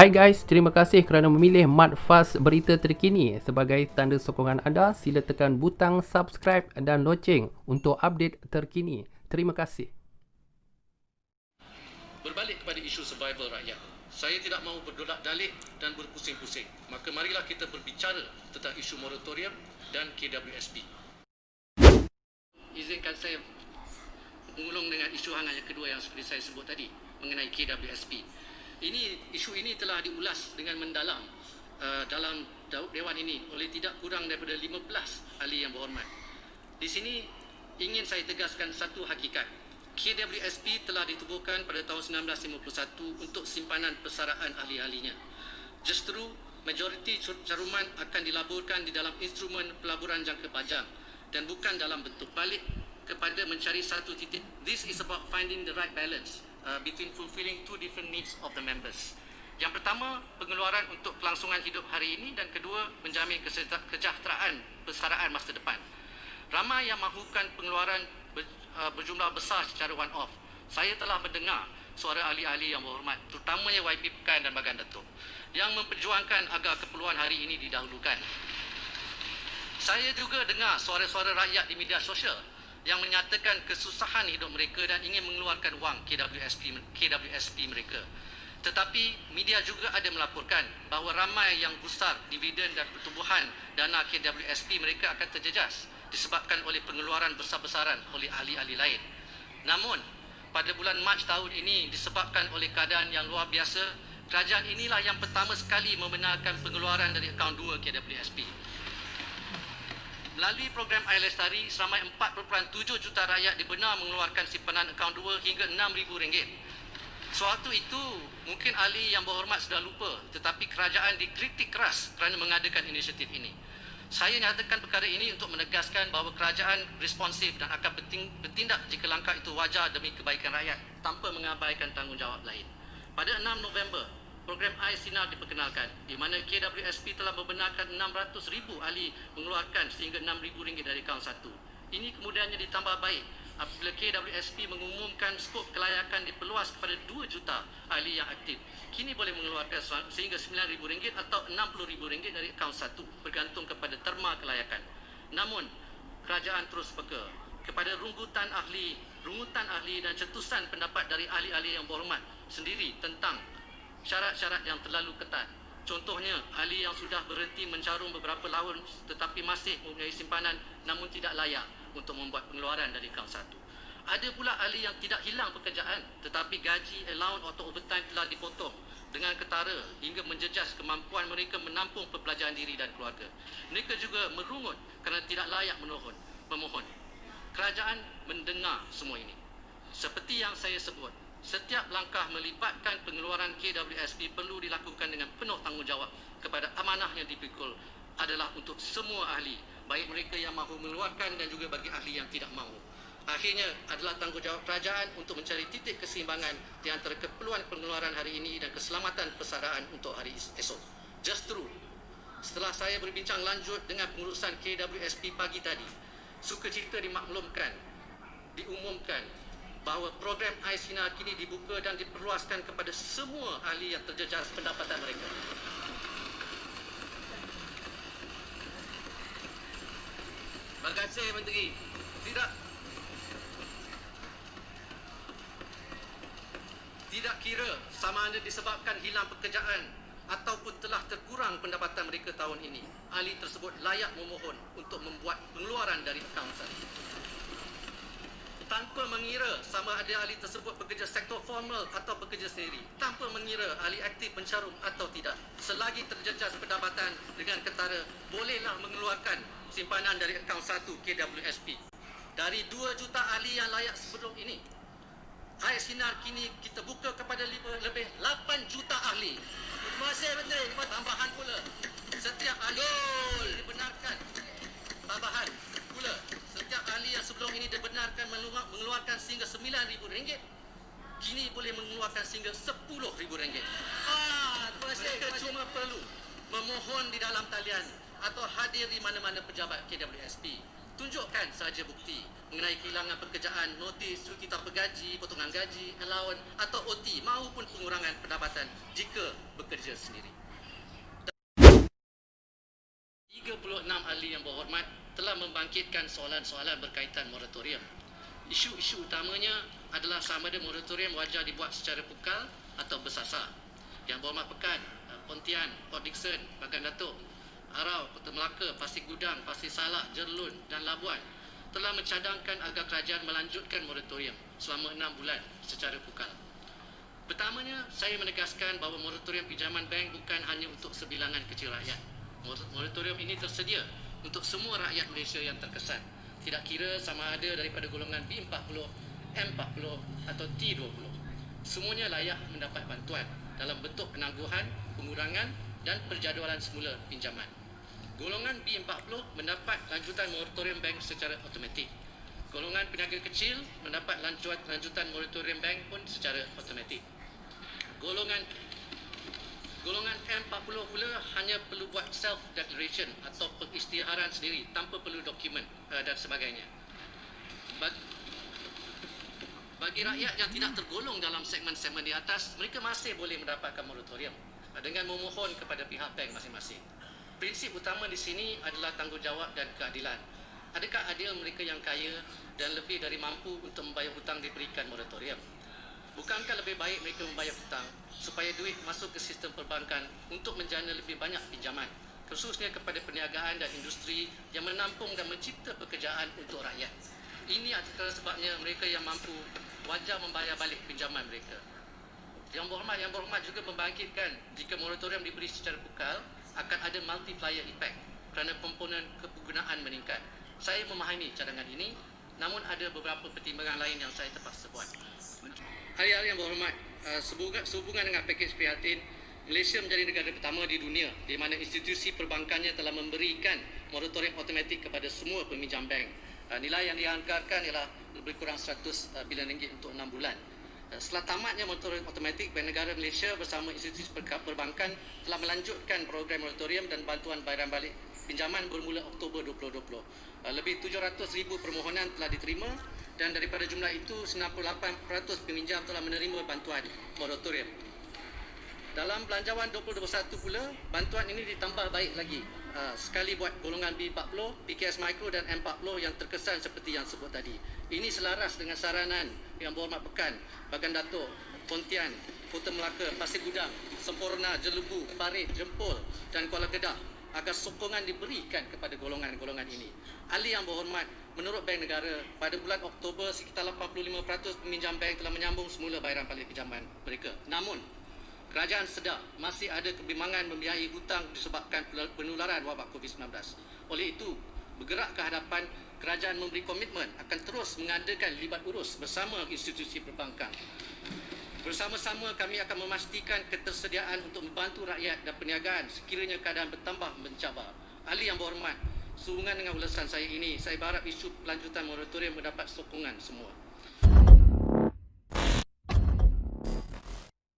Hai guys, terima kasih kerana memilih Mat Fast Berita Terkini. Sebagai tanda sokongan anda, sila tekan butang subscribe dan loceng untuk update terkini. Terima kasih. Berbalik kepada isu survival rakyat. Saya tidak mahu berdolak-dalik dan berpusing-pusing. Maka marilah kita berbicara tentang isu moratorium dan KWSP. Izinkan saya mengulung dengan isu hangat yang kedua yang seperti saya sebut tadi mengenai KWSP. Isu ini telah diulas dengan mendalam dalam Dewan ini oleh tidak kurang daripada 15 ahli yang berhormat. Di sini ingin saya tegaskan satu hakikat. KWSP telah ditubuhkan pada tahun 1951 untuk simpanan persaraan ahli-ahlinya. Justru majoriti caruman akan dilaburkan di dalam instrumen pelaburan jangka panjang dan bukan dalam bentuk balik kepada mencari satu titik. This is about finding the right balance between fulfilling two different needs of the members. Yang pertama, pengeluaran untuk kelangsungan hidup hari ini, dan kedua, menjamin kesejahteraan persaraan masa depan. Ramai yang mahukan pengeluaran berjumlah besar secara one-off. Saya telah mendengar suara ahli-ahli yang berhormat, terutamanya YB Pekan dan Bagan Datuk, yang memperjuangkan agar keperluan hari ini didahulukan. Saya juga dengar suara-suara rakyat di media sosial yang menyatakan kesusahan hidup mereka dan ingin mengeluarkan wang KWSP mereka. Tetapi media juga ada melaporkan bahawa ramai yang gusar dividen dan pertumbuhan dana KWSP mereka akan terjejas disebabkan oleh pengeluaran besar-besaran oleh ahli-ahli lain. Namun, pada bulan Mac tahun ini disebabkan oleh keadaan yang luar biasa, kerajaan inilah yang pertama sekali membenarkan pengeluaran dari akaun 2 KWSP. Melalui program Air Lestari, seramai 4.7 juta rakyat dibenar mengeluarkan simpanan akaun 2 hingga RM6,000. Suatu itu mungkin ahli yang berhormat sudah lupa, tetapi kerajaan dikritik keras kerana mengadakan inisiatif ini. Saya nyatakan perkara ini untuk menegaskan bahawa kerajaan responsif dan akan bertindak jika langkah itu wajar demi kebaikan rakyat tanpa mengabaikan tanggungjawab lain. Pada 6 November, program Air Sinar diperkenalkan, di mana KWSP telah membenarkan 600,000 ahli mengeluarkan sehingga RM6,000 dari akaun 1. Ini kemudiannya ditambah baik apabila KWSP mengumumkan skop kelayakan diperluas kepada 2 juta ahli yang aktif. Kini boleh mengeluarkan sehingga RM9,000 atau RM60,000 dari akaun 1, bergantung kepada terma kelayakan. Namun, kerajaan terus peka kepada rungutan ahli dan cetusan pendapat dari ahli-ahli yang berhormat sendiri tentang syarat-syarat yang terlalu ketat. Contohnya, ahli yang sudah berhenti mencarum beberapa tahun tetapi masih mempunyai simpanan namun tidak layak untuk membuat pengeluaran dari akaun 1. Ada pula ahli yang tidak hilang pekerjaan tetapi gaji, allowance atau overtime telah dipotong dengan ketara hingga menjejas kemampuan mereka menampung perbelanjaan diri dan keluarga. Mereka juga merungut kerana tidak layak memohon. Kerajaan mendengar semua ini. Seperti yang saya sebut, setiap langkah melibatkan pengeluaran KWSP perlu dilakukan dengan penuh tanggungjawab kepada amanah yang dipikul adalah untuk semua ahli, baik mereka yang mahu mengeluarkan dan juga bagi ahli yang tidak mahu. Akhirnya adalah tanggungjawab kerajaan untuk mencari titik keseimbangan di antara keperluan pengeluaran hari ini dan keselamatan persaraan untuk hari esok. Just true. Setelah saya berbincang lanjut dengan pengurusan KWSP pagi tadi, sukacita diumumkan bahawa program Air Sinar kini dibuka dan diperluaskan kepada semua ahli yang terjejas pendapatan mereka. Terima kasih, Menteri. Tidak kira sama ada disebabkan hilang pekerjaan ataupun telah terkurang pendapatan mereka tahun ini, ahli tersebut layak memohon untuk membuat pengeluaran dari akaun saya. Tanpa mengira sama ada ahli tersebut bekerja sektor formal atau bekerja sendiri, tanpa mengira ahli aktif pencarum atau tidak, selagi terjejas pendapatan dengan ketara, bolehlah mengeluarkan simpanan dari akaun 1 KWSP. Dari 2 juta ahli yang layak sebelum ini, Air Sinar kini kita buka kepada lebih 8 juta ahli. Terima kasih, Menteri. Tambahan pula, setiap ahli dibenarkan tambahan pula. Setiap ahli yang sebelum ini dibenarkan mengeluarkan sehingga RM9,000, kini boleh mengeluarkan sehingga RM10,000. Terima kasih. Mereka cuma perlu memohon di dalam talian atau hadir di mana-mana pejabat KWSP. Tunjukkan sahaja bukti mengenai kehilangan pekerjaan, notis, cuti tanpa gaji, potongan gaji, allowance atau OT maupun pengurangan pendapatan jika bekerja sendiri. 36 ahli yang berhormat telah membangkitkan soalan-soalan berkaitan moratorium. Isu-isu utamanya adalah sama ada moratorium wajar dibuat secara pukal atau bersasar. Yang berhormat Pekan, Pontian, Port Dickson, Bagan Datuk, Arau, Kota Melaka, Pasir Gudang, Pasir Salak, Jerlun dan Labuan telah mencadangkan agar kerajaan melanjutkan moratorium selama 6 bulan secara pukal. Pertamanya, saya menegaskan bahawa moratorium pinjaman bank bukan hanya untuk sebilangan kecil rakyat. Moratorium ini tersedia untuk semua rakyat Malaysia yang terkesan, tidak kira sama ada daripada golongan B40, M40 atau T20. Semuanya layak mendapat bantuan dalam bentuk penangguhan, pengurangan dan perjadualan semula pinjaman. Golongan B40 mendapat lanjutan moratorium bank secara automatik. Golongan peniaga kecil mendapat lanjutan moratorium bank pun secara automatik. Golongan M40 pula hanya perlu buat self-declaration atau pengisytiharan sendiri tanpa perlu dokumen dan sebagainya. Bagi rakyat yang tidak tergolong dalam segmen-segmen di atas, mereka masih boleh mendapatkan moratorium dengan memohon kepada pihak bank masing-masing. Prinsip utama di sini adalah tanggungjawab dan keadilan. Adakah adil mereka yang kaya dan lebih dari mampu untuk membayar hutang diberikan moratorium? Bukankah lebih baik mereka membayar hutang supaya duit masuk ke sistem perbankan untuk menjana lebih banyak pinjaman, khususnya kepada perniagaan dan industri yang menampung dan mencipta pekerjaan untuk rakyat. Ini adalah sebabnya mereka yang mampu wajar membayar balik pinjaman mereka. Yang berhormat juga membangkitkan jika moratorium diberi secara pukal akan ada multiplier effect kerana komponen kepengunaan meningkat. Saya memahami cadangan ini, namun ada beberapa pertimbangan lain yang saya terpaksa buat. Hari-hari yang berhormat, sehubungan dengan pakej prihatin, Malaysia menjadi negara pertama di dunia di mana institusi perbankannya telah memberikan moratorium automatik kepada semua peminjam bank. Nilai yang dianggarkan ialah lebih kurang 100 bilion ringgit untuk 6 bulan. Setelah tamatnya moratorium automatik, Bank Negara Malaysia bersama institusi perbankan telah melanjutkan program moratorium dan bantuan bayaran balik pinjaman bermula Oktober 2020. Lebih 700,000 permohonan telah diterima dan daripada jumlah itu 98% peminjam telah menerima bantuan moratorium. Dalam belanjawan 2021 pula, bantuan ini ditambah baik lagi. Sekali buat golongan B40, PKS Micro dan M40 yang terkesan seperti yang sebut tadi. Ini selaras dengan saranan yang berhormat Pekan, Bagan Datuk, Pontian, Kota Melaka, Pasir Gudang, Semporna, Jelebu, Parit, Jempol dan Kuala Kedah agar sokongan diberikan kepada golongan-golongan ini. Ahli yang berhormat, menurut Bank Negara, pada bulan Oktober sekitar 85% peminjam bank telah menyambung semula bayaran balik pinjaman mereka. Namun, kerajaan sedar masih ada kebimbangan membiayai hutang disebabkan penularan wabak COVID-19. Oleh itu, bergerak ke hadapan, kerajaan memberi komitmen akan terus mengadakan libat urus bersama institusi perbankan. Bersama-sama kami akan memastikan ketersediaan untuk membantu rakyat dan perniagaan sekiranya keadaan bertambah mencabar. Ahli yang berhormat, sehubungan dengan ulasan saya ini, saya berharap isu pelanjutan moratorium mendapat sokongan semua.